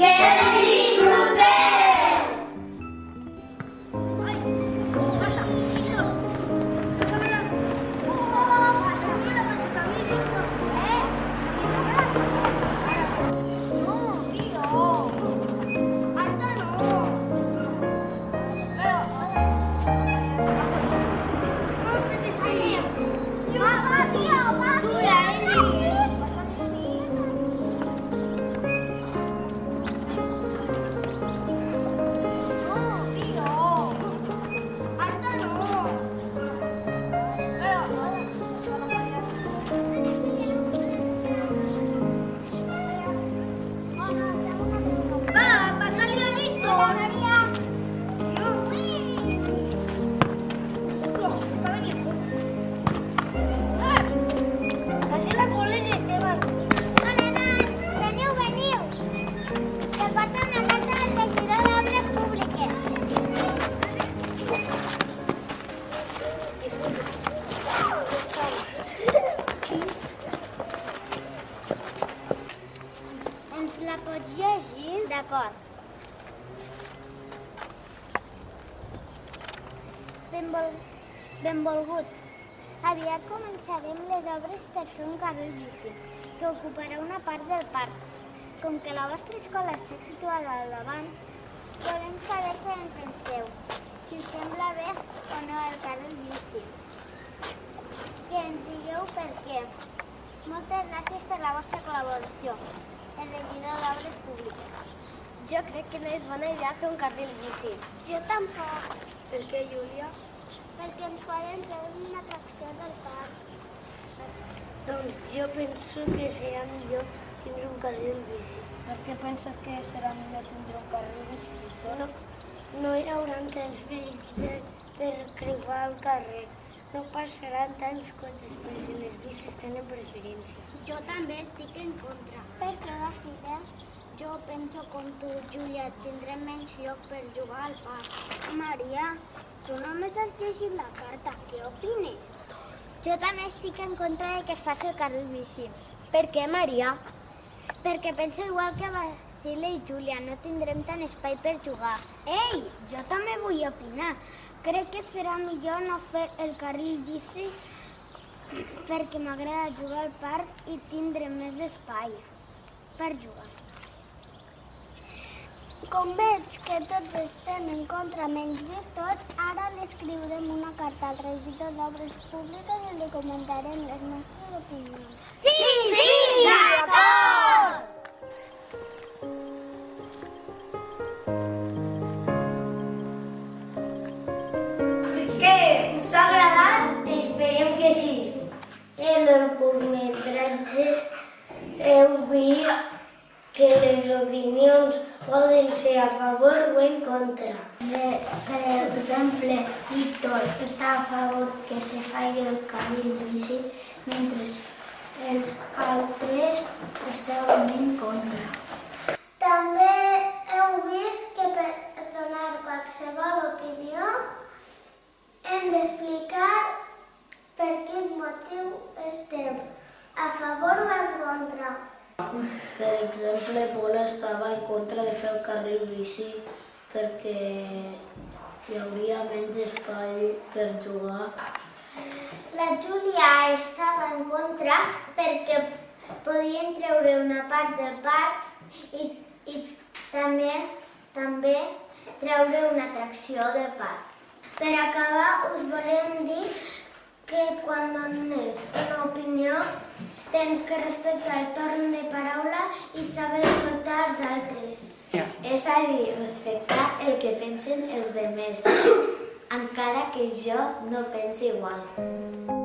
Que disfruteu! Ens la pots llegir? D'acord. Benvolguts. Aviat començarem les obres per fer un carril bici, que ocuparà una part del parc. Com que la vostra escola està situada al davant, volem saber què en penseu, si us sembla bé o no el carril bici. Que ens digueu per què. Moltes gràcies per la vostra col·laboració. El regidor d'Obres Públiques. Jo crec que no és bona idea fer un carril bici. Jo tampoc. Per què, Júlia? Perquè ens farem treure una atracció del parc. Doncs jo penso que serà millor tindre un carril bici. Per què penses que serà millor tindre un carril bici? No hi haurà tants perills per creuar el carrer. No passaran tants cotxes perquè les bicis tenen preferència. Jo també estic en contra. Per què decidem? Jo penso com tu, Júlia, tindrem menys lloc per jugar al parc. Maria, tu només has llegit la carta. Què opines? Jo també estic en contra de que es faci el carril bici. Per què, Maria? Perquè penso igual que Basile i Júlia, no tindrem tant espai per jugar. Ei, jo també vull opinar. Crec que serà millor no fer el carril bici perquè m'agrada jugar al parc i tindre més espai per jugar. Com veig que tots estem en contra menys de tots, ara li escriurem una carta al regidor d'Obres Públiques i li comentarem les nostres opinions. Sí, d'acord! Què? Us ha agradat? Esperem que sí. En el curtmetratge heu vist que les opinions poden ser a favor o en contra. Per exemple, Víctor està a favor que se faci el carril bici, mentre els altres estaven en contra. També heu vist que per donar qualsevol opinió hem d'explicar per quin motiu estem a favor o en contra. Per exemple, Pol estava en contra de fer el carril bici perquè hi hauria menys espai per jugar. La Júlia estava en contra perquè podien treure una part del parc i també treure una atracció del parc. Per acabar, us volem dir que quan dones una opinió tens que respectar el torn de paraula i saber escoltar els altres. És a dir, respectar el que pensen els demés, encara que jo no pensi igual.